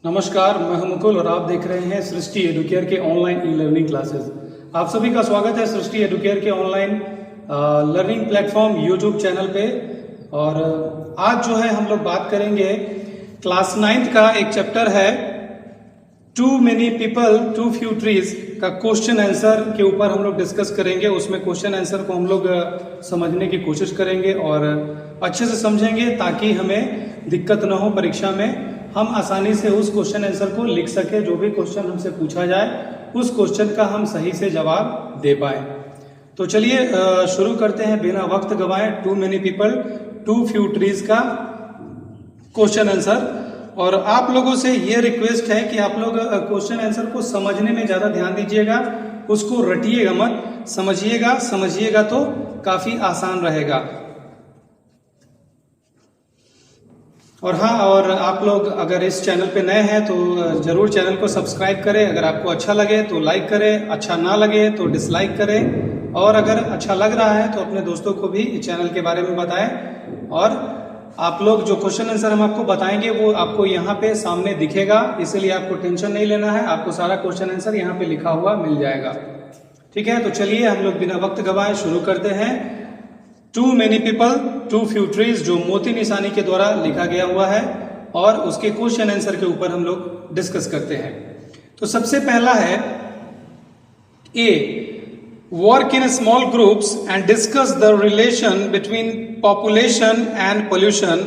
नमस्कार, मैं हूं मुकुल और आप देख रहे हैं सृष्टि एडुकेयर के ऑनलाइन ई लर्निंग क्लासेस। आप सभी का स्वागत है सृष्टि एडुकेयर के online learning platform YouTube channel पे। और आज जो है हम लोग बात करेंगे क्लास 9th का एक चैप्टर है too many people too few trees का क्वेश्चन आंसर के ऊपर हम लोग डिस्कस करेंगे। उसमें क्वेश्चन आंसर को हम लोग समझने की कोशिश करेंगे और अच्छे से समझेंगे ताकि हमें दिक्कत न हो परीक्षा में, हम आसानी से उस क्वेश्चन आंसर को लिख सके। जो भी क्वेश्चन हमसे पूछा जाए उस क्वेश्चन का हम सही से जवाब दे पाए। तो चलिए शुरू करते हैं बिना वक्त गवाए too many people too few trees का क्वेश्चन आंसर। और आप लोगों से ये रिक्वेस्ट है कि आप लोग क्वेश्चन आंसर को समझने में ज्यादा ध्यान दीजिएगा, उसको रटिएगा मत, समझिएगा तो काफी आसान रहेगा। और हाँ, और आप लोग अगर इस चैनल पे नए हैं तो जरूर चैनल को सब्सक्राइब करें। अगर आपको अच्छा लगे तो लाइक करें, अच्छा ना लगे तो डिसलाइक करें, और अगर अच्छा लग रहा है तो अपने दोस्तों को भी इस चैनल के बारे में बताएं। और आप लोग जो क्वेश्चन आंसर हम आपको बताएंगे वो आपको यहाँ पे सामने दिखेगा, इसलिए आपको टेंशन नहीं लेना है, आपको सारा क्वेश्चन आंसर यहाँ पे लिखा हुआ मिल जाएगा। ठीक है, तो चलिए हम लोग बिना वक्त गवाए शुरू करते हैं too many people too few trees, जो मोती निशानी के द्वारा लिखा गया हुआ है, और उसके क्वेश्चन आंसर के ऊपर हम लोग डिस्कस करते हैं। तो सबसे पहला है A, work in small groups and discuss the relation between population and pollution,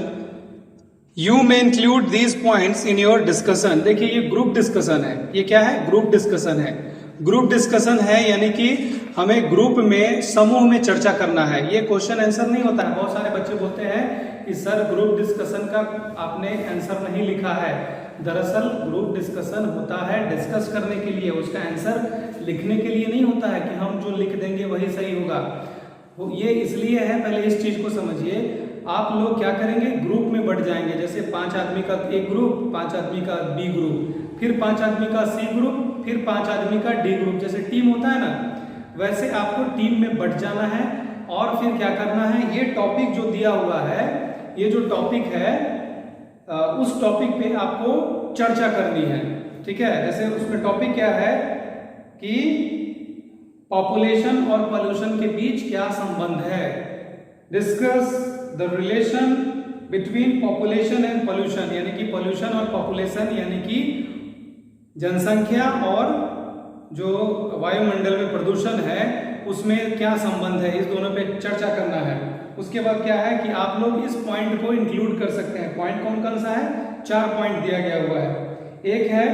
you may include these points in your discussion. देखिए ये ग्रुप डिस्कशन है, ये क्या है, ग्रुप डिस्कशन है। ग्रुप डिस्कशन है यानी कि हमें ग्रुप में, समूह में चर्चा करना है। ये क्वेश्चन आंसर नहीं होता है। बहुत सारे बच्चे बोलते हैं कि सर ग्रुप डिस्कशन का आपने आंसर नहीं लिखा है। दरअसल ग्रुप डिस्कशन होता है डिस्कस करने के लिए, उसका आंसर लिखने के लिए नहीं होता है कि हम जो लिख देंगे वही सही होगा। ये इसलिए है, पहले इस चीज को समझिए। आप लोग क्या करेंगे, ग्रुप में बढ़ जाएंगे। जैसे 5 आदमी का एक ग्रुप, 5 आदमी का बी ग्रुप, फिर 5 आदमी का सी ग्रुप, फिर 5 आदमी का डी ग्रुप। जैसे टीम होता है ना, वैसे आपको टीम में बढ़ जाना है। और फिर क्या करना है, ये टॉपिक जो दिया हुआ है, ये जो टॉपिक है उस टॉपिक पे आपको चर्चा करनी है। ठीक है, जैसे उसमें टॉपिक क्या है कि पॉपुलेशन और पोल्यूशन के बीच क्या संबंध है। Discuss the relation between population and pollution, यानी कि पोल्यूशन और पॉपुलेशन यानी कि जनसंख्या और जो वायुमंडल में प्रदूषण है उसमें क्या संबंध है, इस दोनों पे चर्चा करना है। उसके बाद क्या है कि आप लोग इस पॉइंट को इंक्लूड कर सकते हैं। पॉइंट कौन कौन सा है, 4 पॉइंट दिया गया हुआ है। एक है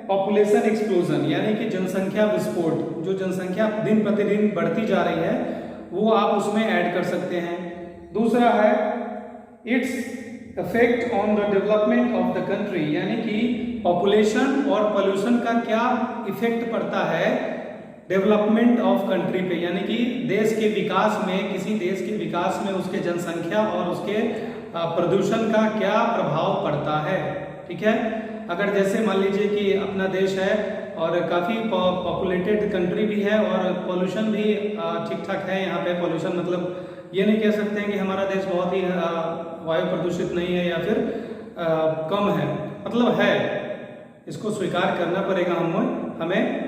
पॉपुलेशन एक्सप्लोजन, यानी कि जनसंख्या विस्फोट, जो जनसंख्या दिन प्रतिदिन बढ़ती जा रही है वो आप उसमें ऐड कर सकते हैं। दूसरा है its effect on the development of the country, यानी कि पॉपुलेशन और पोल्यूशन का क्या इफेक्ट पड़ता है डेवलपमेंट ऑफ कंट्री पे, यानी कि देश के विकास में, किसी देश के विकास में उसके जनसंख्या और उसके प्रदूषण का क्या प्रभाव पड़ता है। ठीक है, अगर जैसे मान लीजिए कि अपना देश है और काफ़ी पॉपुलेटेड कंट्री भी है और पोल्यूशन भी ठीक ठाक है यहाँ पे। पोल्यूशन मतलब ये नहीं कह सकते हैं कि हमारा देश बहुत ही वायु प्रदूषित नहीं है या फिर कम है, मतलब है, इसको स्वीकार करना पड़ेगा हमें।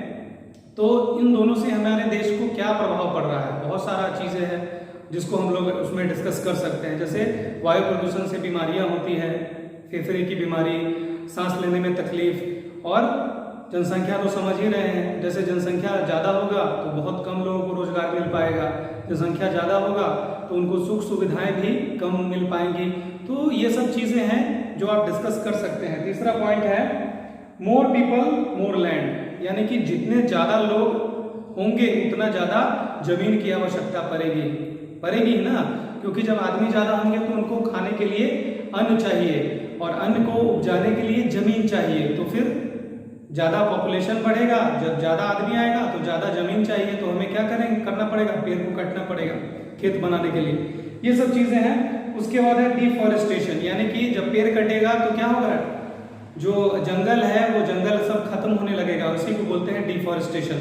तो इन दोनों से हमारे देश को क्या प्रभाव पड़ रहा है, बहुत सारा चीज़ें हैं जिसको हम लोग उसमें डिस्कस कर सकते हैं। जैसे वायु प्रदूषण से बीमारियां होती हैं, फेफड़े की बीमारी, सांस लेने में तकलीफ, और जनसंख्या तो समझ ही रहे हैं। जैसे जनसंख्या ज़्यादा होगा तो बहुत कम लोगों को रोजगार मिल पाएगा, जनसंख्या ज़्यादा होगा तो उनको सुख सुविधाएं भी कम मिल पाएंगी। तो ये सब चीज़ें हैं जो आप डिस्कस कर सकते हैं। तीसरा पॉइंट है मोर पीपल मोर लैंड, यानी कि जितने ज़्यादा लोग होंगे उतना ज़्यादा जमीन की आवश्यकता पड़ेगी ना, क्योंकि जब आदमी ज़्यादा होंगे तो उनको खाने के लिए अन्न चाहिए और अन्न को उपजाने के लिए जमीन चाहिए। तो फिर ज़्यादा पॉपुलेशन बढ़ेगा, जब ज़्यादा आदमी आएगा तो ज़्यादा जमीन चाहिए, तो हमें क्या करना पड़ेगा, पेड़ को काटना पड़ेगा खेत बनाने के लिए। ये सब चीज़ें हैं। उसके बाद है डिफॉरेस्टेशन, यानी कि जब पेड़ कटेगा तो क्या होगा, जो जंगल है वो जंगल सब खत्म होने लगेगा, उसी को बोलते हैं डिफॉरेस्टेशन।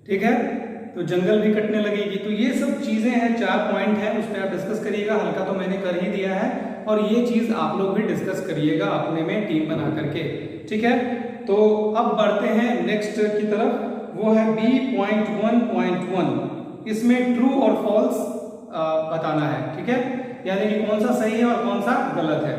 ठीक है, तो जंगल भी कटने लगेगी। तो ये सब चीजें हैं, 4 पॉइंट है, उस पर आप डिस्कस करिएगा। हल्का तो मैंने कर ही दिया है, और ये चीज आप लोग भी डिस्कस करिएगा अपने में टीम बना करके। ठीक है, तो अब बढ़ते हैं नेक्स्ट की तरफ, वो है B.1.1। इसमें ट्रू और फॉल्स बताना है, ठीक है, यानी कि कौन सा सही है और कौन सा गलत है।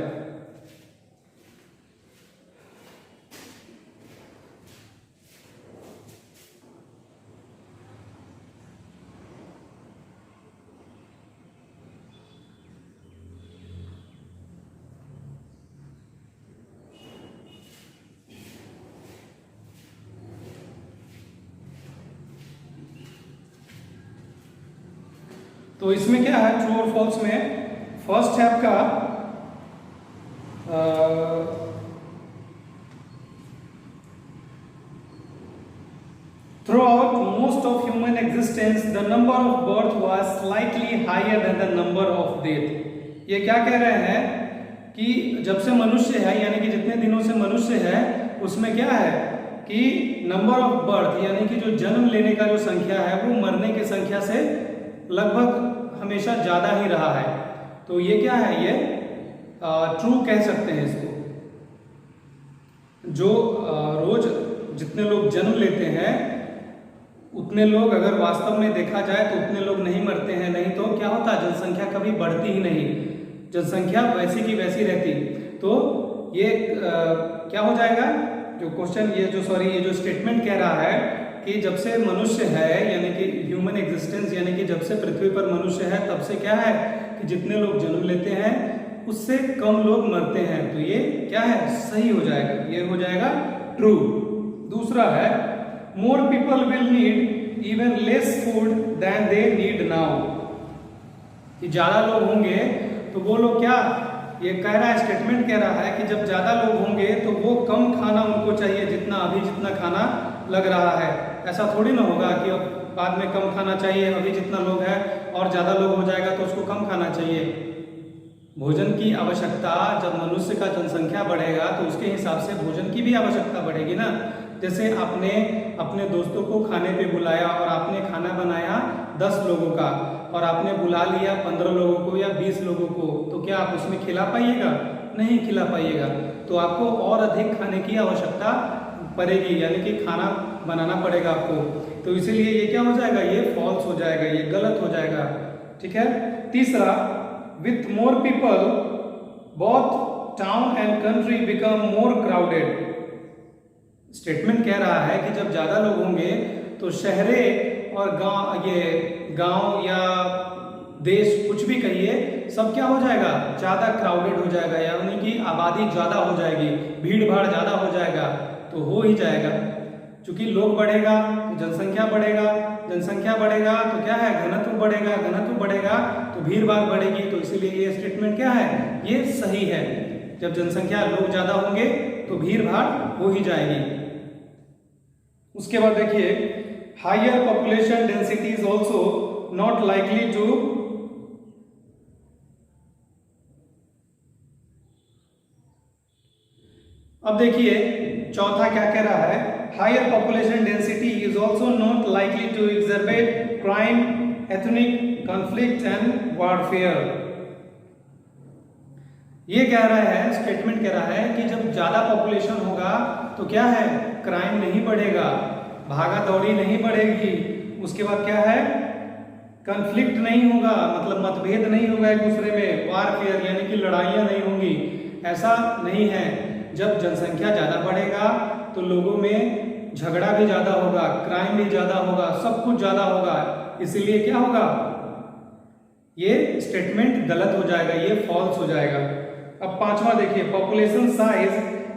तो इसमें क्या है ट्रू और फॉल्स में, फर्स्ट है आपका throughout most of human existence the number of birth was slightly higher than the number of death। ये क्या कह रहे हैं कि जब से मनुष्य है, यानी कि जितने दिनों से मनुष्य है, उसमें क्या है कि नंबर ऑफ बर्थ यानी कि जो जन्म लेने का जो संख्या है वो मरने की संख्या से लगभग हमेशा ज्यादा ही रहा है। तो ये क्या है, ये ट्रू कह सकते हैं इसको। जो रोज जितने लोग जन्म लेते हैं उतने लोग अगर वास्तव में देखा जाए तो उतने लोग नहीं मरते हैं, नहीं तो क्या होता, जनसंख्या कभी बढ़ती ही नहीं, जनसंख्या वैसी की वैसी रहती। तो ये क्या हो जाएगा, जो क्वेश्चन ये जो स्टेटमेंट कह रहा है कि जब से मनुष्य है, यानी कि ह्यूमन एग्जिस्टेंस, यानी कि जब से पृथ्वी पर मनुष्य है तब से क्या है कि जितने लोग जन्म लेते हैं उससे कम लोग मरते हैं। तो ये क्या है, सही हो जाएगा, ये हो जाएगा ट्रू। दूसरा है more people will need even less food than they need now. कि ज्यादा लोग होंगे तो वो लोग क्या, ये कह रहा है, स्टेटमेंट कह रहा है कि जब ज्यादा लोग होंगे तो वो कम खाना उनको चाहिए जितना खाना लग रहा है। ऐसा थोड़ी ना होगा कि अब बाद में कम खाना चाहिए, अभी जितना लोग है और ज्यादा लोग हो जाएगा तो उसको कम खाना चाहिए। भोजन की आवश्यकता, जब मनुष्य का जनसंख्या बढ़ेगा तो उसके हिसाब से भोजन की भी आवश्यकता बढ़ेगी ना। जैसे आपने अपने दोस्तों को खाने पे बुलाया और आपने खाना बनाया 10 लोगों का और आपने बुला लिया 15 लोगों को या 20 लोगों को, तो क्या आप उसमें खिला पाइएगा? नहीं खिला पाइएगा। तो आपको और अधिक खाने की आवश्यकता पड़ेगी, यानी कि खाना बनाना पड़ेगा आपको। तो इसीलिए ये क्या हो जाएगा, ये फॉल्स हो जाएगा, ये गलत हो जाएगा। ठीक है। तीसरा, with more people both town and country become more crowded. Statement कह रहा है कि जब ज्यादा लोग होंगे तो शहरे और गांव या देश, कुछ भी कहिए, सब क्या हो जाएगा, ज्यादा क्राउडेड हो जाएगा, यानी कि आबादी ज्यादा हो जाएगी, भीड़ भाड़ ज्यादा हो जाएगा। तो हो ही जाएगा, क्योंकि लोग बढ़ेगा तो जनसंख्या बढ़ेगा, जनसंख्या बढ़ेगा तो क्या है, घनत्व बढ़ेगा, घनत्व बढ़ेगा तो भीड़ भाड़ बढ़ेगी। तो इसीलिए ये स्टेटमेंट क्या है, ये सही है। जब जनसंख्या लोग ज्यादा होंगे तो भीड़ भाड़ हो ही जाएगी। उसके बाद देखिए, higher population density is also not likely to, अब देखिए चौथा क्या कह रहा है, higher population density is also not likely to exacerbate crime, ethnic conflict and warfare. ये कह रहा है, स्टेटमेंट कह रहा है कि जब ज्यादा पॉपुलेशन होगा तो क्या है, क्राइम नहीं बढ़ेगा, भागा दौड़ी नहीं बढ़ेगी। उसके बाद क्या है, कॉन्फ्लिक्ट नहीं होगा, मतलब मतभेद नहीं होगा एक दूसरे में, वारफेयर यानी कि लड़ाइयां नहीं होंगी, ऐसा नहीं है। जब जनसंख्या ज्यादा बढ़ेगा तो लोगों में झगड़ा भी ज्यादा होगा, क्राइम भी ज्यादा होगा, सब कुछ ज्यादा होगा। इसीलिए क्या होगा, ये स्टेटमेंट गलत हो जाएगा, ये फॉल्स हो जाएगा। अब पांचवा देखिए, population size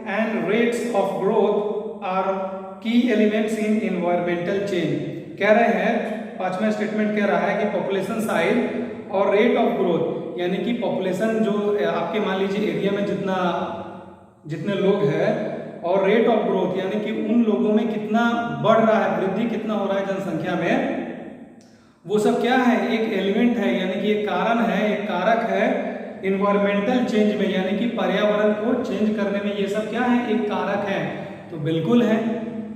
and rates of growth are key elements in environmental change. कह रहे हैं, पांचवा स्टेटमेंट कह रहा है कि पॉपुलेशन साइज और रेट ऑफ ग्रोथ, यानी कि पॉपुलेशन जो आपके मान लीजिए एरिया में जितने लोग हैं, और रेट ऑफ ग्रोथ यानी कि उन लोगों में कितना बढ़ रहा है, वृद्धि कितना हो रहा है जनसंख्या में, वो सब क्या है, एक एलिमेंट है, यानी कि एक कारण है, एक कारक है इन्वायरमेंटल चेंज में, यानी कि पर्यावरण को चेंज करने में ये सब क्या है, एक कारक है। तो बिल्कुल है,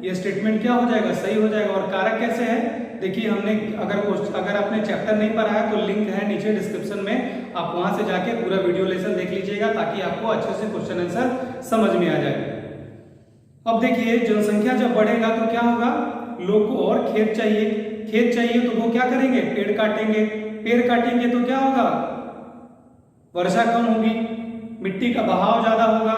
ये स्टेटमेंट क्या हो जाएगा, सही हो जाएगा। और कारक कैसे है, देखिए हमने अगर आपने चैप्टर नहीं पढ़ा है तो लिंक है नीचे डिस्क्रिप्शन में, आप वहां से जाके पूरा वीडियो लेसन देख लीजिएगा ताकि आपको अच्छे से क्वेश्चन आंसर समझ में आ जाए। अब देखिए जनसंख्या जब बढ़ेगा तो क्या होगा, लोग को और खेत चाहिए, खेत चाहिए तो वो क्या करेंगे, पेड़ काटेंगे, पेड़ काटेंगे तो क्या होगा, वर्षा कम होगी, मिट्टी का बहाव ज्यादा होगा,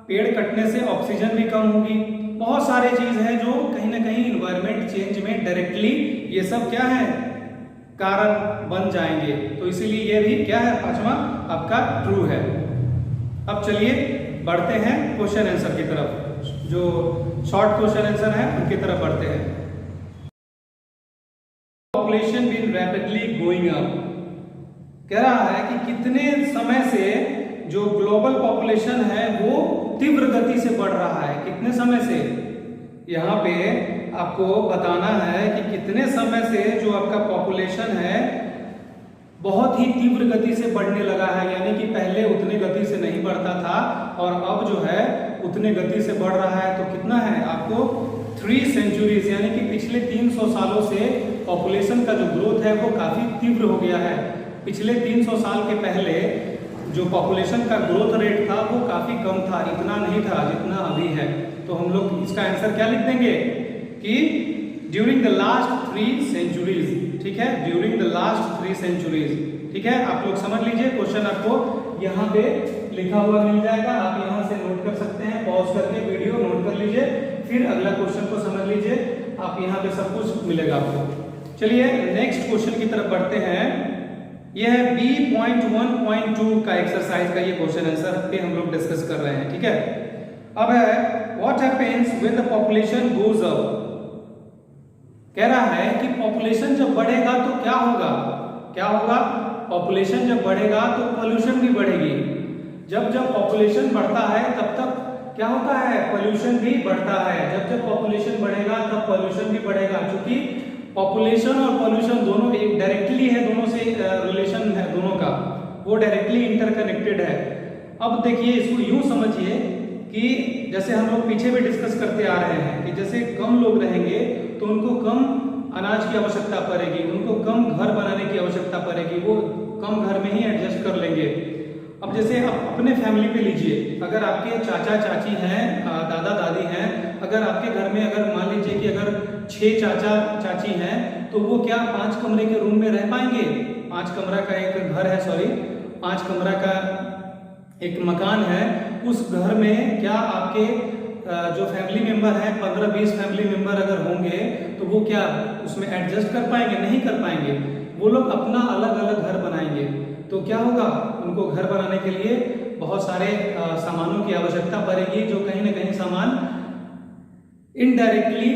पेड़ कटने से ऑक्सीजन भी कम होगी। बहुत सारे चीज हैं जो कहीं ना कहीं इन्वायरमेंट चेंज में डायरेक्टली ये सब क्या है, कारण बन जाएंगे। तो इसीलिए ये भी क्या है, पांचवा आपका ट्रू है। अब चलिए बढ़ते हैं क्वेश्चन आंसर की तरफ, जो शॉर्ट क्वेश्चन आंसर है उनकी तरफ बढ़ते हैं। Population been rapidly going up, कह रहा है कि कितने समय से जो ग्लोबल पॉपुलेशन है वो तीव्र गति से बढ़ रहा है, कितने समय से, यहाँ पे आपको बताना है कि कितने समय से जो आपका पॉपुलेशन है बहुत ही तीव्र गति से बढ़ने लगा है, यानी कि पहले उतने गति से नहीं बढ़ता था और अब जो है उतने गति से बढ़ रहा है। तो कितना है आपको 3 सेंचुरीज, यानी कि पिछले 300 सालों से पॉपुलेशन का जो ग्रोथ है वो काफी तीव्र हो गया है। पिछले 300 साल के पहले जो पॉपुलेशन का ग्रोथ रेट था वो काफी कम था, इतना नहीं था जितना अभी है। तो हम लोग इसका आंसर क्या लिख देंगे कि ड्यूरिंग द लास्ट 3 सेंचुरीज, ठीक है, ड्यूरिंग द लास्ट 3 सेंचुरीज, ठीक है। आप लोग समझ लीजिए, क्वेश्चन आपको यहाँ पे लिखा हुआ मिल जाएगा, आप यहाँ से नोट कर सकते हैं, पॉज करके वीडियो नोट कर लीजिए, फिर अगला क्वेश्चन को समझ लीजिए, आप यहाँ पे सब कुछ मिलेगा आपको। चलिए नेक्स्ट क्वेश्चन की तरफ बढ़ते हैं। यह है B.1.2 का एक्सरसाइज का ये क्वेश्चन आंसर पे हम लोग डिस्कस कर रहे हैं, ठीक है। अब है what happens when the population goes up, कह रहा है कि पॉपुलेशन जब बढ़ेगा तो क्या होगा, क्या होगा, पॉपुलेशन जब बढ़ेगा तो पोल्यूशन भी बढ़ेगी। जब जब पॉपुलेशन बढ़ता है तब तक क्या होता है, पोल्यूशन भी बढ़ता है। जब जब पॉपुलेशन बढ़ेगा तब पोल्यूशन भी बढ़ेगा, क्योंकि पॉपुलेशन और पोल्यूशन दोनों एक डायरेक्टली है, दोनों से रिलेशन है दोनों का, वो डायरेक्टली इंटरकनेक्टेड है। अब देखिए इसको यूं समझिए कि जैसे हम लोग पीछे भी डिस्कस करते आ रहे हैं कि जैसे कम लोग रहेंगे तो उनको कम अनाज की आवश्यकता पड़ेगी, उनको कम घर बनाने की आवश्यकता पड़ेगी, वो कम घर में ही एडजस्ट कर लेंगे। अब जैसे आप अपने फैमिली पे लीजिए, अगर आपके चाचा चाची हैं, दादा दादी हैं, अगर आपके घर में अगर मान लीजिए कि अगर 6 चाचा चाची हैं तो वो क्या 5 कमरे के रूम में रह पाएंगे, 5 कमरा का एक घर है, सॉरी 5 कमरा का एक मकान है, उस घर में क्या आपके जो फैमिली मेंबर है 15-20 फैमिली मेंबर अगर होंगे तो वो क्या उसमें एडजस्ट कर पाएंगे, नहीं कर पाएंगे। वो लोग अपना अलग अलग घर बनाएंगे। तो क्या होगा, उनको घर बनाने के लिए बहुत सारे सामानों की आवश्यकता पड़ेगी, जो कहीं ना कहीं सामान इनडायरेक्टली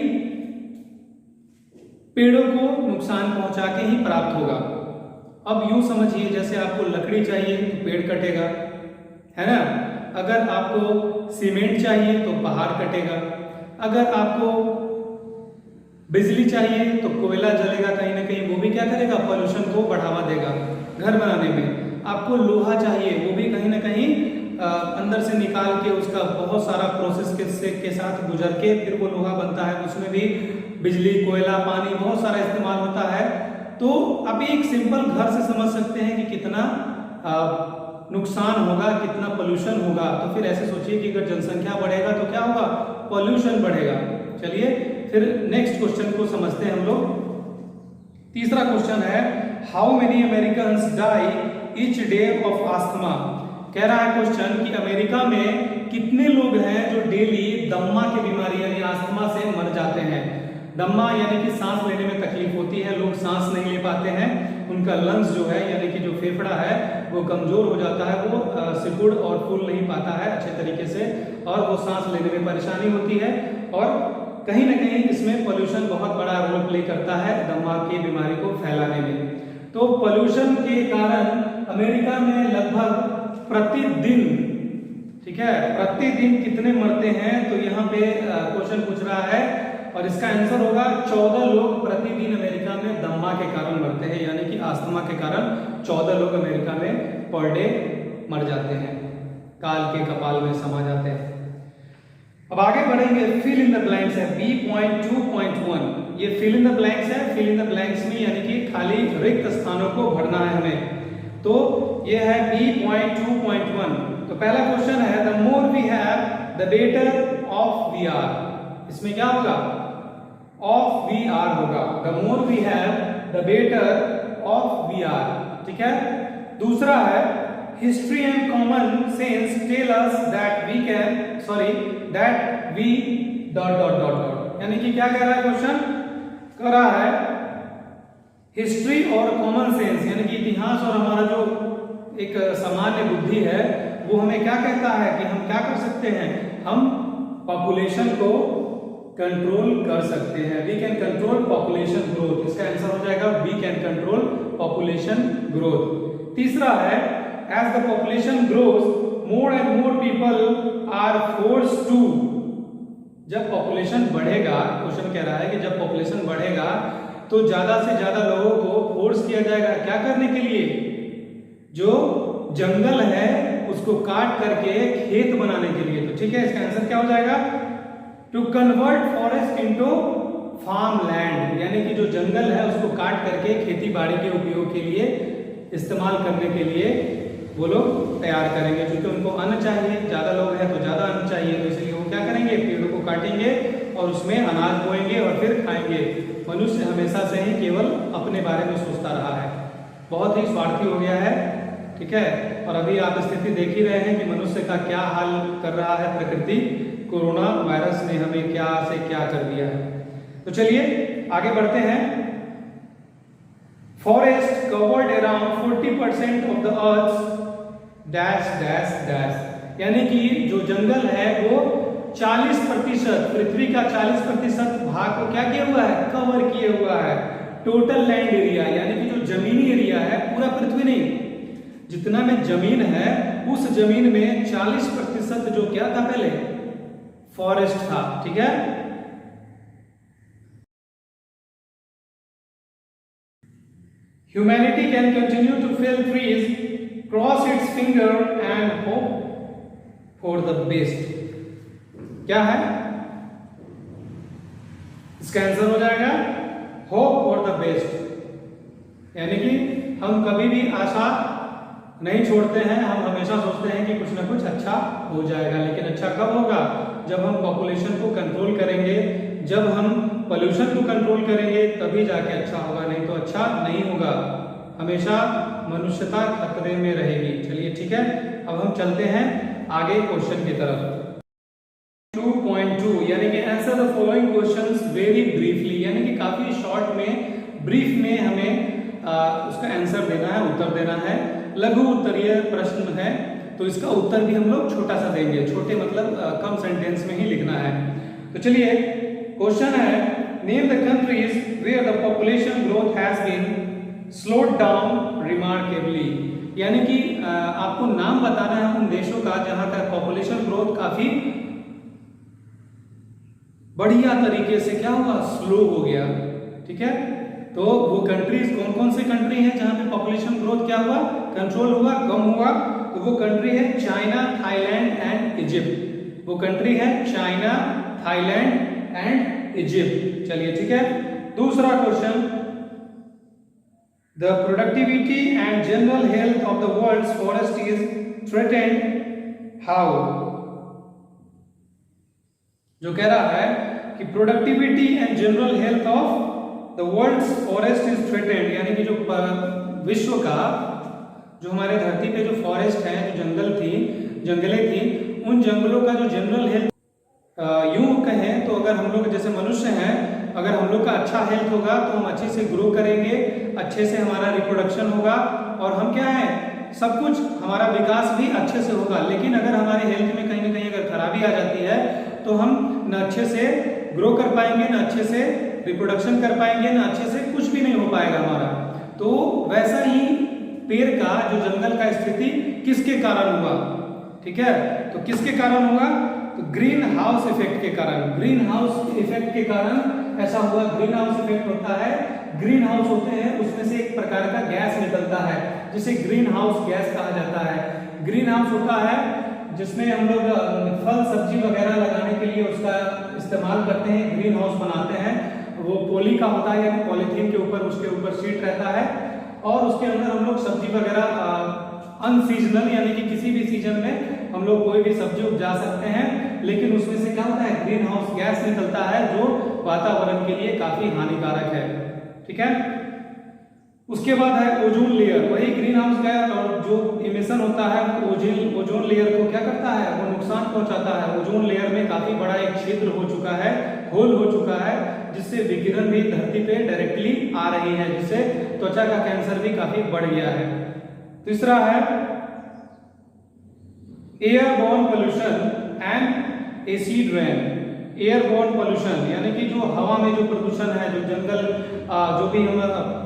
पेड़ों को नुकसान पहुंचा के ही प्राप्त होगा। अब यूं समझिए जैसे आपको लकड़ी चाहिए तो पेड़ कटेगा, है ना, अगर आपको सीमेंट चाहिए तो पहाड़ कटेगा, अगर आपको बिजली चाहिए तो कोयला जलेगा कहीं ना कहीं, वो भी क्या करेगा, पोल्यूशन को बढ़ावा देगा घर बनाने में। आपको लोहा चाहिए, वो भी कहीं ना कहीं अंदर से निकाल के उसका बहुत सारा प्रोसेस के साथ गुजर के फिर वो लोहा बनता है, उसमें भी बिजली, कोयला, पानी बहुत सारा इस्तेमाल होता है। तो अभी एक सिंपल घर से समझ सकते हैं कि कितना नुकसान होगा, कितना पोल्यूशन होगा। तो फिर ऐसे सोचिए कि अगर जनसंख्या बढ़ेगा तो क्या होगा, पोल्यूशन बढ़ेगा। चलिए फिर नेक्स्ट क्वेश्चन को समझते हैं हम लोग। तीसरा क्वेश्चन है how many Americans die each day of asthma. कह रहा है क्वेश्चन कि अमेरिका में कितने लोग हैं जो डेली दम्मा की बीमारी यानी आस्थमा से मर जाते हैं। दम्मा यानी कि सांस लेने में तकलीफ होती है, लोग सांस नहीं ले पाते हैं, उनका लंग्स जो है यानी कि जो फेफड़ा है वो कमजोर हो जाता है, वो सिकुड़ और फूल नहीं पाता है अच्छे तरीके से, और वो सांस लेने में परेशानी होती है। और कहीं ना कहीं इसमें पोल्यूशन बहुत बड़ा रोल प्ले करता है दमा की बीमारी को फैलाने में। तो पोल्यूशन के कारण अमेरिका में लगभग प्रतिदिन, ठीक है, प्रतिदिन कितने मरते हैं, तो यहाँ पे क्वेश्चन पूछ रहा है और इसका आंसर होगा 14 लोग प्रतिदिन अमेरिका में दम्मा के कारण मरते हैं, यानी कि आस्थमा के कारण 14 लोग अमेरिका में पर डे मर जाते हैं, काल के कपाल में समा जाते हैं। अब आगे बढ़ेंगे, फिल इन द ब्लैंक्स है B.2.1। ये फिल इन द ब्लैंक्स है, फिल इन द ब्लैंक्स में यानी कि खाली रिक्त स्थानों को भरना है हमें। तो ये है B.2.1। तो पहला क्वेश्चन है the more we have the better off we we are, इसमें क्या होगा, ऑफ वी आर होगा। The more we have the better off we are, ठीक है। दूसरा है history and common sense tell us that we can that we dot dot dot dot, यानी कि क्या कह रहा है क्वेश्चन, कह रहा है हिस्ट्री और कॉमन सेंस यानी कि इतिहास और हमारा जो एक सामान्य बुद्धि है वो हमें क्या कहता है कि हम क्या कर सकते हैं, हम पॉपुलेशन को कंट्रोल कर सकते हैं। We can control population growth, इसका आंसर हो जाएगा we can control population growth. तीसरा है as the population grows more and more people are forced to, जब पॉपुलेशन बढ़ेगा, क्वेश्चन कह रहा है कि जब पॉपुलेशन बढ़ेगा तो ज्यादा से ज्यादा लोगों को फोर्स किया जाएगा क्या करने के लिए, जो जंगल है उसको काट करके खेत बनाने के लिए। तो ठीक है, इसका आंसर क्या हो जाएगा, to convert forest into farmland, यानी कि जो जंगल है उसको काट करके खेती बाड़ी के उपयोग के लिए इस्तेमाल करने के लिए वो लोग तैयार करेंगे, क्योंकि उनको अन्न चाहिए, ज्यादा लोग हैं तो ज्यादा अन्न चाहिए, तो इसलिए वो क्या करेंगे, पेड़ों को काटेंगे और उसमें अनाज बोएंगे और फिर खाएंगे। मनुष्य हमेशा से ही केवल अपने बारे में सोचता रहा है, बहुत ही स्वार्थी हो गया है, ठीक है। और अभी आप स्थिति देख ही रहे हैं कि मनुष्य का क्या हाल कर रहा है प्रकृति, कोरोना वायरस ने हमें क्या से क्या कर दिया है। तो चलिए आगे बढ़ते हैं। Forest covered around 40% of the earth dash dash dash, यानी कि जो जंगल है वो 40%, पृथ्वी का 40% भाग को क्या किया हुआ है, कवर किए हुआ है। टोटल लैंड एरिया यानी कि जो जमीनी एरिया है, पूरा पृथ्वी नहीं, जितना में जमीन है उस जमीन में 40% जो क्या था पहले, फॉरेस्ट था, ठीक है। Humanity can continue to fell trees, cross its finger and hope for the best, क्या है, इसका आंसर हो जाएगा होप फॉर द बेस्ट, यानी कि हम कभी भी आशा नहीं छोड़ते हैं, हम हमेशा सोचते हैं कि कुछ ना कुछ अच्छा हो जाएगा। लेकिन अच्छा कब होगा, जब हम पॉपुलेशन को कंट्रोल करेंगे, जब हम पोल्यूशन को कंट्रोल करेंगे, तभी जाके अच्छा होगा, नहीं तो अच्छा नहीं होगा। हमेशा मनुष्यता खतरे में रहेगी। चलिए ठीक है, अब हम चलते हैं आगे क्वेश्चन की तरफ। 2.2 यानी कि answer the following questions very briefly, यानी कि काफी शॉर्ट में, ब्रीफ में हमें उसका आंसर देना है, उत्तर देना है। लघु उत्तरीय प्रश्न है तो इसका उत्तर भी हम लोग छोटा सा देंगे, छोटे मतलब कम सेंटेंस में ही लिखना है। तो चलिए क्वेश्चन है, name the countries where the population growth has been slowed down remarkably, यानी कि आपको नाम बताना है उन देशों का जहां का पॉपुलेशन ग्रोथ काफी बढ़िया तरीके से क्या हुआ, स्लो हो गया, ठीक है। तो वो कंट्रीज कौन कौन से कंट्री हैं जहां पे पॉपुलेशन ग्रोथ क्या हुआ, कंट्रोल हुआ, कम हुआ, तो वो कंट्री है चाइना, थाईलैंड एंड इजिप्ट। वो कंट्री है चाइना, थाईलैंड एंड इजिप्ट। चलिए ठीक है, दूसरा question, the productivity and general health of the world's forest is threatened how, जो कह रहा है कि productivity and general health of the world's forest is threatened, यानी कि जो विश्व का, जो हमारे धरती पे जो फॉरेस्ट है, जो जंगलें थी, उन जंगलों का जो जनरल हेल्थ, यूं कहें तो अगर हम लोग जैसे मनुष्य हैं, अगर हम लोग का अच्छा हेल्थ होगा तो हम अच्छे से ग्रो करेंगे, अच्छे से हमारा रिप्रोडक्शन होगा और हम क्या है, सब कुछ हमारा विकास भी अच्छे से होगा। लेकिन अगर हमारे हेल्थ में कहीं ना कहीं अगर खराबी आ जाती है तो हम न अच्छे से ग्रो कर पाएंगे, न अच्छे से रिप्रोडक्शन कर पाएंगे, न अच्छे से कुछ भी नहीं हो पाएगा हमारा। तो वैसा ही पेड़ का, जो जंगल का स्थिति किसके कारण हुआ, ठीक है, तो किसके कारण हुआ, तो ग्रीन हाउस इफेक्ट के कारण, ग्रीन हाउस इफेक्ट के कारण ऐसा हुआ। ग्रीन हाउस इफेक्ट होता है, ग्रीन हाउस होते हैं उसमें से एक प्रकार का गैस निकलता है जिसे ग्रीन हाउस गैस कहा जाता है। ग्रीन हाउस होता है जिसमें हम लोग फल सब्जी वगैरह लगाने के लिए उसका इस्तेमाल करते हैं, ग्रीन हाउस बनाते हैं। वो पॉली का होता है, यानी पॉलीथीन के ऊपर, उसके ऊपर शीट रहता है और उसके अंदर हम लोग सब्जी वगैरह अनसीजनल यानी कि किसी भी सीजन में हम लोग कोई भी सब्जी उपजा सकते हैं, लेकिन उसमें से क्या होता है, ग्रीन हाउस गैस निकलता है जो वातावरण के लिए काफी हानिकारक है। ठीक है, उसके बाद है ओजोन लेयर। वही ग्रीन हाउस गैस और जो इमिशन होता है ओजोन लेयर को क्या करता है, वो नुकसान पहुंचाता है। ओजोन लेयर में काफी बड़ा एक छिद्र हो चुका है, होल हो चुका है, जिससे विकिरण भी धरती पे डायरेक्टली आ रही है, जिससे त्वचा का कैंसर भी काफी बढ़ गया है। तीसरा है airborne pollution and acid rain. Airborne pollution यानी कि जो हवा में जो प्रदूषण है, जो जंगल जो भी हम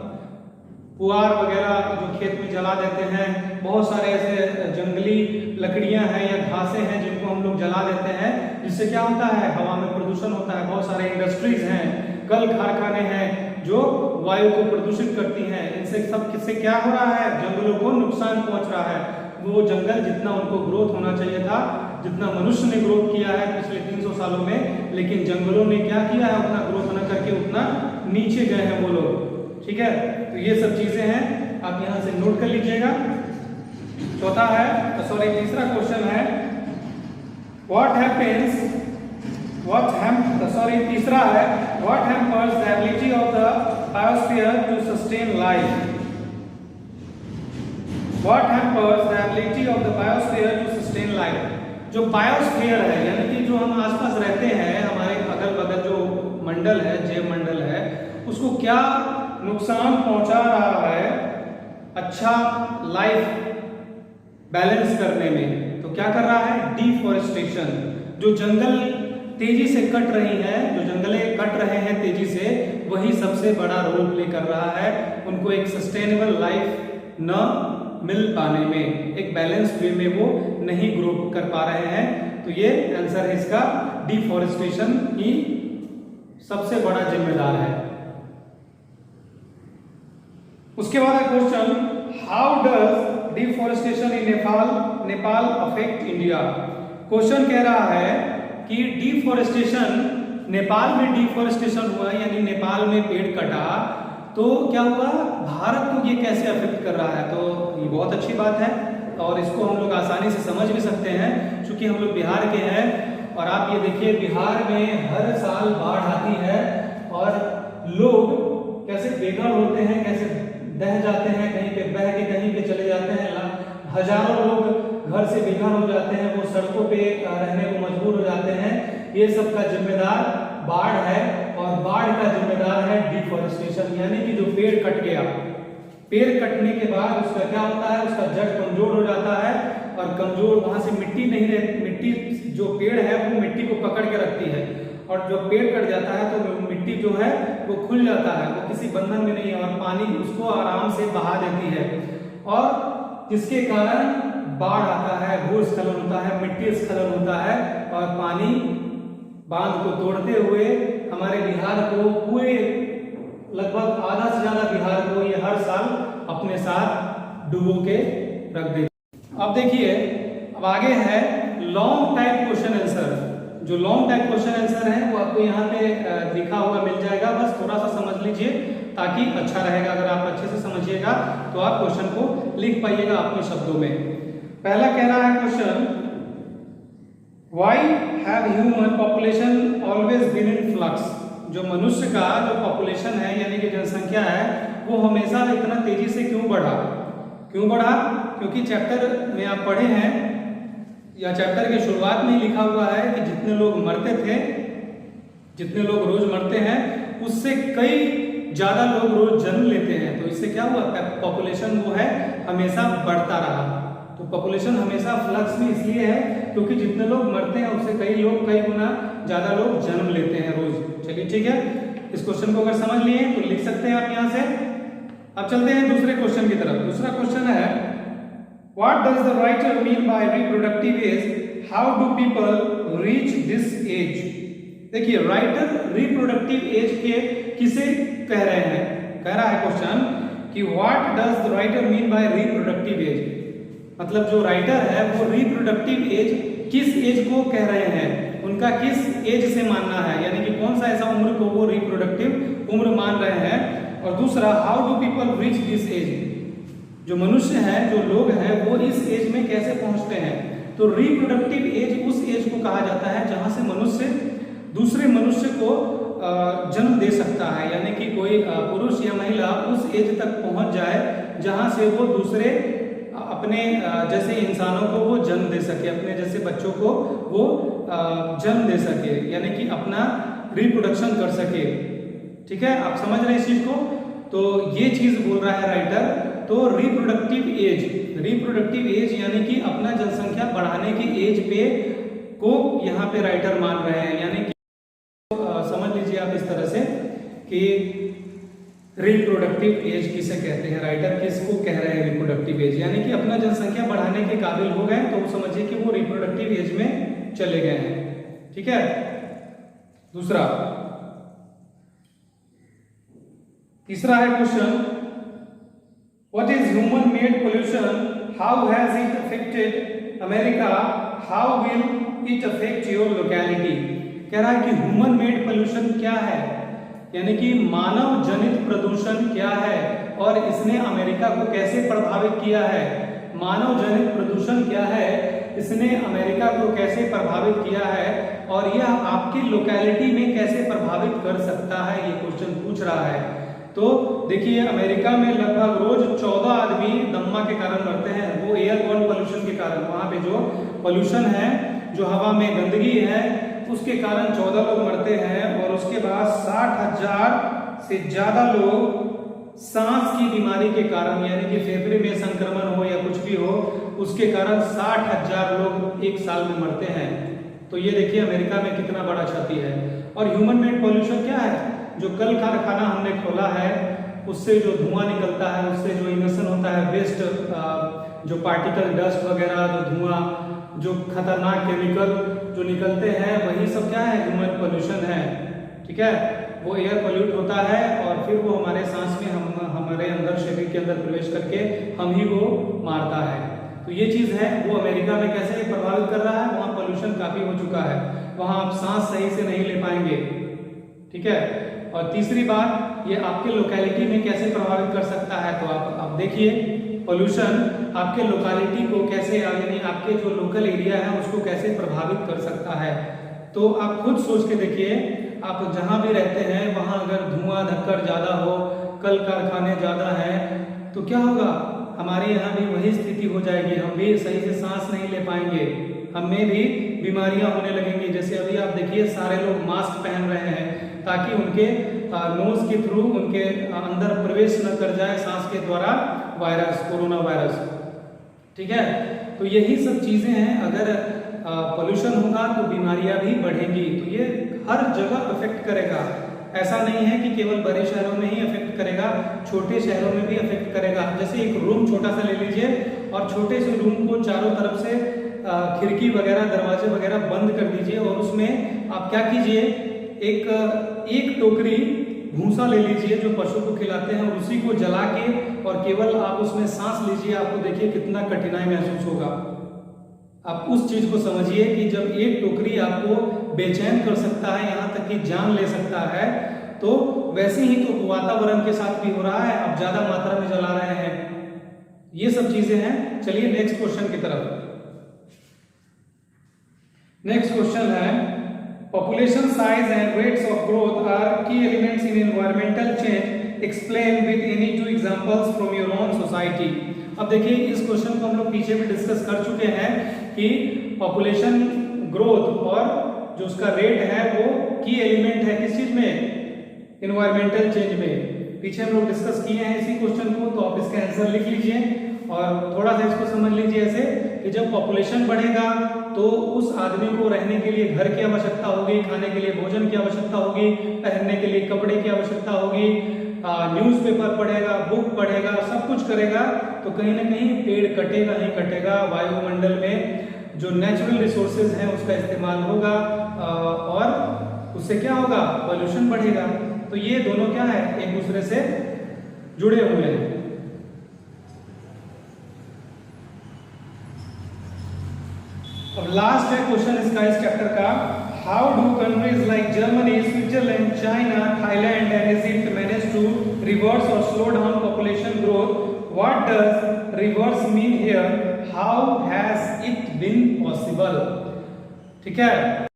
पुआर वगैरह जो खेत में जला देते हैं, बहुत सारे ऐसे जंगली लकड़ियां हैं या घासें हैं जिनको हम लोग जला देते हैं, जिससे क्या होता है, हवा में प्रदूषण होता है। बहुत सारे इंडस्ट्रीज हैं, कल कारखाने हैं जो वायु को प्रदूषित करती हैं। इनसे सब किससे क्या हो रहा है, जंगलों को नुकसान पहुंच रहा है। वो जंगल जितना उनको ग्रोथ होना चाहिए था, जितना मनुष्य ने ग्रोथ किया है पिछले 300 सालों में, लेकिन जंगलों ने क्या किया है, उतना ग्रोथ न करके उतना नीचे गए हैं वो लोग। ठीक है, तो ये सब चीजें हैं, आप यहां से नोट कर लीजिएगा। चौथा है, सॉरी तीसरा क्वेश्चन है तीसरा है what hampers the ability of the biosphere to sustain life. What hampers the ability of the biosphere to sustain life. जो बायोस्फीयर है यानी कि जो हम आसपास रहते हैं, हमारे अगल बगल जो मंडल है, जैव मंडल है, उसको क्या नुकसान पहुंचा रहा है अच्छा लाइफ बैलेंस करने में। तो क्या कर रहा है, डिफॉरेस्टेशन। जो जंगल तेजी से कट रही है, जो जंगले कट रहे हैं तेजी से, वही सबसे बड़ा रोल प्ले कर रहा है उनको एक सस्टेनेबल लाइफ न मिल पाने में, एक बैलेंस वे में वो नहीं ग्रो कर पा रहे हैं। तो ये आंसर है इसका, डिफॉरेस्टेशन ही सबसे बड़ा जिम्मेदार है। उसके बाद है question, how does deforestation in Nepal affect India. Question कह रहा है कि डिफॉरेस्टेशन, नेपाल में डिफॉरेस्टेशन हुआ यानी नेपाल में पेड़ कटा, तो क्या हुआ, भारत को ये कैसे अफेक्ट कर रहा है। तो ये बहुत अच्छी बात है और इसको हम लोग आसानी से समझ भी सकते हैं, क्योंकि हम लोग बिहार के हैं। और आप ये देखिए, बिहार में हर साल बाढ़ आती है और लोग कैसे बेघर होते हैं, कैसे बह जाते हैं, कहीं पे बह के कहीं पे चले जाते हैं। हजारों लोग घर से बेघर हो जाते हैं, वो सड़कों पे रहने को मजबूर हो जाते हैं। ये सब का जिम्मेदार बाढ़ है, और बाढ़ का जिम्मेदार है डिफॉरेस्टेशन, यानी कि जो पेड़ कट गया, पेड़ कटने के बाद उसका क्या होता है, उसका जड़ कमजोर हो जाता है, और कमजोर वहां से मिट्टी नहीं रहती, मिट्टी जो पेड़ है वो मिट्टी को पकड़ के रखती है, और जब पेड़ कट जाता है तो मिट्टी जो है वो खुल जाता है, वो किसी बंधन में नहीं है, और पानी उसको आराम से बहा देती है, और जिसके कारण बाढ़ आता है, भूस्खलन होता है, मिट्टी स्खलन होता है, और पानी बांध को तोड़ते हुए हमारे बिहार को, पूरे लगभग आधा से ज्यादा बिहार को ये हर साल अपने साथ डुबो के रख देती। अब देखिए, अब आगे है लॉन्ग टाइप क्वेश्चन आंसर। जो लॉन्ग टाइप क्वेश्चन आंसर है वो आपको यहाँ पे लिखा हुआ मिल जाएगा, बस थोड़ा सा समझ लीजिए ताकि अच्छा रहेगा। अगर आप अच्छे से समझिएगा तो आप क्वेश्चन को लिख पाइएगा अपने शब्दों में। पहला कह रहा है question, why have human population always been in flux. जो मनुष्य का जो पॉपुलेशन है यानी कि जनसंख्या है, वो हमेशा इतना तेजी से क्यों बढ़ा। क्योंकि चैप्टर में आप पढ़े हैं, या चैप्टर के शुरुआत में ही लिखा हुआ है कि जितने लोग मरते थे, जितने लोग रोज मरते हैं, उससे कई ज्यादा लोग रोज जन्म लेते हैं। तो इससे क्या हुआ, पॉपुलेशन वो है हमेशा बढ़ता रहा। तो पॉपुलेशन हमेशा फ्लक्स में इसलिए है क्योंकि जितने लोग मरते हैं उससे कई गुना ज्यादा लोग जन्म लेते हैं रोज। चलिए ठीक है, इस क्वेश्चन को अगर समझ लिए तो लिख सकते हैं आप यहाँ से। अब चलते हैं दूसरे क्वेश्चन की तरफ। दूसरा क्वेश्चन है, what does the writer mean by reproductive age, how do people reach this age. देखिए, राइटर रिप्रोडक्टिव एज के किसे कह रहे हैं, कह रहा है क्वेश्चन कि what does the writer mean by reproductive as, मतलब जो राइटर है वो रिप्रोडक्टिव एज किस एज को कह रहे हैं, उनका किस एज से मानना है, यानी कि कौन सा ऐसा उम्र को वो रिप्रोडक्टिव उम्र मान रहे हैं। और दूसरा, how do people reach this age, जो मनुष्य हैं, जो लोग हैं, वो इस एज में कैसे पहुंचते हैं। तो रिप्रोडक्टिव एज उस एज को कहा जाता है जहां से मनुष्य दूसरे मनुष्य को जन्म दे सकता है, यानी कि कोई पुरुष या महिला उस एज तक पहुंच जाए जहां से वो दूसरे अपने जैसे इंसानों को वो जन्म दे सके, अपने जैसे बच्चों को वो जन्म दे सके, यानी कि अपना रिप्रोडक्शन कर सके। ठीक है, आप समझ रहे हैं इस चीज को? तो ये चीज बोल रहा है राइटर। तो रिप्रोडक्टिव एज यानी कि अपना जनसंख्या बढ़ाने की एज पे को यहाँ पे राइटर मान रहे हैं, यानी कि समझ लीजिए आप इस तरह से कि रिप्रोडक्टिव एज किसे कहते हैं, राइटर किसको कह रहे हैं रिप्रोडक्टिव एज, यानी कि अपना जनसंख्या बढ़ाने के काबिल हो गए तो समझिए कि वो रिप्रोडक्टिव एज में चले गए हैं। ठीक है, तीसरा है question, what is human made pollution, how has it affected America, how will it affect your locality. कह रहा है कि ह्यूमन मेड पोल्यूशन क्या है, यानी कि मानव जनित प्रदूषण क्या है और इसने अमेरिका को कैसे प्रभावित किया है। मानव जनित प्रदूषण क्या है, इसने अमेरिका को कैसे प्रभावित किया है और यह आपकी लोकेलिटी में कैसे प्रभावित कर सकता है, ये क्वेश्चन पूछ रहा है। तो देखिए, अमेरिका में लगभग रोज 14 आदमी दम्मा के कारण मरते हैं, वो एयरबोर्न पोल्यूशन के कारण। वहां पे जो पोल्यूशन है, जो हवा में गंदगी है, उसके कारण 14 लोग मरते हैं और उसके बाद 60,000 से ज्यादा लोग सांस की बीमारी के कारण, यानी कि फेफड़े में संक्रमण हो या कुछ भी हो, उसके कारण 60,000 लोग एक साल में मरते हैं। तो ये देखिए अमेरिका में कितना बड़ा क्षति है। और ह्यूमन मेड पोल्यूशन क्या है, जो कल कारखाना हमने खोला है उससे जो धुआं निकलता है, उससे जो इमिशन होता है, वेस्ट जो पार्टिकल डस्ट वगैरह, जो धुआं, जो खतरनाक केमिकल जो निकलते हैं, वही सब क्या है, ह्यूमन पोल्यूशन है। ठीक है, वो एयर पोल्यूट होता है और फिर वो हमारे सांस में हमारे अंदर शरीर के अंदर प्रवेश करके हम ही वो मारता है। तो ये चीज है, वो अमेरिका में कैसे प्रभावित कर रहा है, वहाँ पोल्यूशन काफी हो चुका है, वहाँ आप सांस सही से नहीं ले पाएंगे। ठीक है, और तीसरी बात, ये आपके लोकेलिटी में कैसे प्रभावित कर सकता है। तो आप देखिए, पोल्यूशन आपके लोकेलिटी को कैसे, यानी आपके जो लोकल एरिया है उसको कैसे प्रभावित कर सकता है। तो आप खुद सोच के देखिए, आप जहां भी रहते हैं वहां अगर धुआं धक्कर ज्यादा हो, कल कारखाने ज्यादा हैं, तो क्या होगा, हमारे यहाँ भी वही स्थिति हो जाएगी, हम भी सही से सांस नहीं ले पाएंगे, हमें भी बीमारियां होने लगेंगी। जैसे अभी आप देखिए, सारे लोग मास्क पहन रहे हैं ताकि उनके नोज के थ्रू उनके अंदर प्रवेश न कर जाए सांस के द्वारा वायरस, कोरोना वायरस। ठीक है, तो यही सब चीजें हैं, अगर पोल्यूशन होगा तो बीमारियां भी बढ़ेंगी। तो ये हर जगह अफेक्ट करेगा, ऐसा नहीं है कि केवल बड़े शहरों में ही अफेक्ट करेगा, छोटे शहरों में भी अफेक्ट करेगा। जैसे एक रूम छोटा सा ले लीजिए और छोटे से रूम को चारों तरफ से खिड़की वगैरह, दरवाजे वगैरह बंद कर दीजिए और उसमें आप क्या कीजिए, एक टोकरी भूसा ले लीजिए जो पशु को खिलाते हैं और उसी को जला के और केवल आप उसमें सांस लीजिए, आपको देखिए कितना कठिनाई महसूस होगा। आप उस चीज को समझिए कि जब एक टोकरी आपको बेचैन कर सकता है, यहाँ तक कि जान ले सकता है, तो वैसे ही तो वातावरण के साथ भी हो रहा है, आप ज्यादा मात्रा में जला रहे हैं। ये सब चीजें हैं। चलिए नेक्स्ट क्वेश्चन की तरफ। नेक्स्ट क्वेश्चन है, population size and rates of growth are key elements in environmental change. Explain with any two examples from your own society. अब देखिए, इस क्वेश्चन को हम लोग पीछे भी डिस्कस कर चुके हैं कि पॉपुलेशन ग्रोथ और जो उसका रेट है वो की एलिमेंट है किस चीज में, एनवायरमेंटल चेंज में। पीछे हम लोग डिस्कस किए हैं इसी क्वेश्चन को, तो आप इसका आंसर लिख लीजिए और थोड़ा सा इसको समझ लीजिए ऐसे कि जब पॉपुलेशन बढ़ेगा तो उस आदमी को रहने के लिए घर की आवश्यकता होगी, खाने के लिए भोजन की आवश्यकता होगी, पहनने के लिए कपड़े की आवश्यकता होगी, न्यूज़पेपर पढ़ेगा, बुक पढ़ेगा, सब कुछ करेगा, तो कहीं ना कहीं पेड़ कटेगा ही कटेगा, वायुमंडल में जो नेचुरल रिसोर्सेज हैं उसका इस्तेमाल होगा और उससे क्या होगा, पॉल्यूशन बढ़ेगा। तो ये दोनों क्या है, एक दूसरे से जुड़े हुए हैं। अब लास्ट है क्वेश्चन इसका, इस चैप्टर का, how do countries like Germany, Switzerland, China, Thailand and Egypt manage to reverse और slow down population growth? What does reverse mean here? How has it been possible? ठीक है।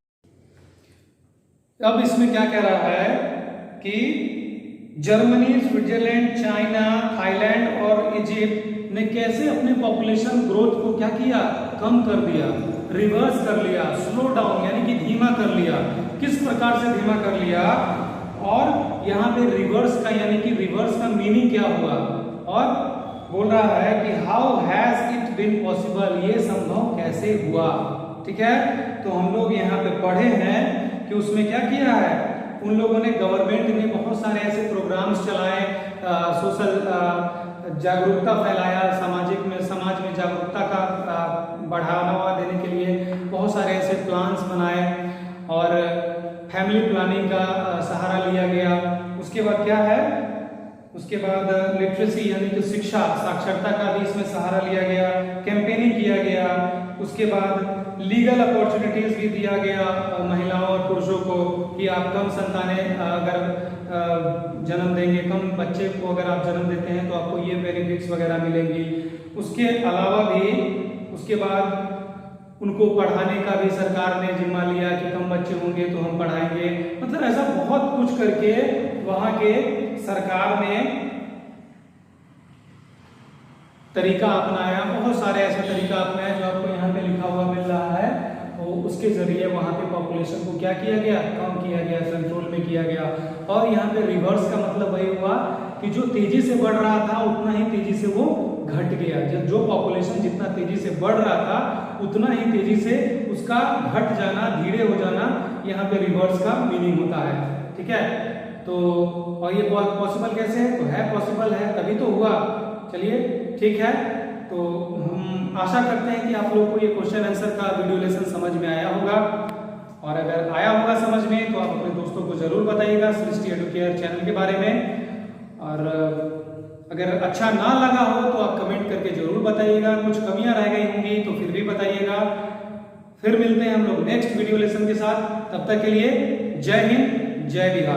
अब इसमें क्या कह रहा है कि जर्मनी, स्विट्जरलैंड, चाइना, थाईलैंड और इजिप्ट ने कैसे अपने पॉपुलेशन ग्रोथ को क्या किया, कम कर दिया, रिवर्स कर लिया, स्लो डाउन यानी कि धीमा कर लिया। किस प्रकार से धीमा कर लिया, और यहाँ पे रिवर्स का यानी कि रिवर्स का मीनिंग क्या हुआ, और बोल रहा है कि how has it been possible, ये संभव कैसे हुआ। ठीक है, तो हम लोग यहाँ पे पढ़े हैं कि उसमें क्या किया है, उन लोगों ने, गवर्नमेंट ने बहुत सारे ऐसे प्रोग्राम्स चलाए, सोशल जागरूकता फैलाया, समाज में जागरूकता का बढ़ावा देने के लिए बहुत सारे ऐसे प्लान्स बनाए, और फैमिली प्लानिंग का सहारा लिया गया। उसके बाद क्या है, उसके बाद लिटरेसी यानी कि शिक्षा, साक्षरता का भी इसमें सहारा लिया गया, कैंपेनिंग किया गया। उसके बाद लीगल अपॉर्चुनिटीज भी दिया गया महिलाओं और पुरुषों को कि आप कम संतानें अगर जन्म देंगे, कम बच्चे को अगर आप जन्म देते हैं तो आपको ये बेनिफिट्स वगैरह मिलेंगी। उसके अलावा भी उसके बाद उनको पढ़ाने का भी सरकार ने जिम्मा लिया कि कम बच्चे होंगे तो हम पढ़ाएंगे। मतलब ऐसा बहुत कुछ करके वहाँ के सरकार ने तरीका अपनाया, बहुत सारे ऐसे तरीका अपनाया जो आपको यहाँ पे लिखा हुआ मिल रहा है। तो उसके जरिए वहाँ पे पॉपुलेशन को क्या किया गया, कम किया गया, कंट्रोल में किया गया। और यहाँ पे रिवर्स का मतलब वही हुआ कि जो तेजी से बढ़ रहा था उतना ही तेजी से वो घट गया। जो पॉपुलेशन जितना तेजी से बढ़ रहा था उतना ही तेजी से उसका घट जाना, धीरे हो जाना, यहाँ पे रिवर्स का मीनिंग होता है। ठीक है, तो और ये पॉसिबल कैसे है, तो है पॉसिबल है तभी तो हुआ। चलिए ठीक है, तो हम आशा करते हैं कि आप लोगों को ये क्वेश्चन आंसर का वीडियो लेसन समझ में आया होगा, और अगर आया होगा समझ में तो आप अपने दोस्तों को जरूर बताइएगा सृष्टि एडुकेयर चैनल के बारे में। और अगर अच्छा ना लगा हो तो आप कमेंट करके जरूर बताइएगा, कुछ कमियां रह गई होंगी तो फिर भी बताइएगा। फिर मिलते हैं हम लोग नेक्स्ट वीडियो लेसन के साथ, तब तक के लिए जय हिंद, जय बिहार।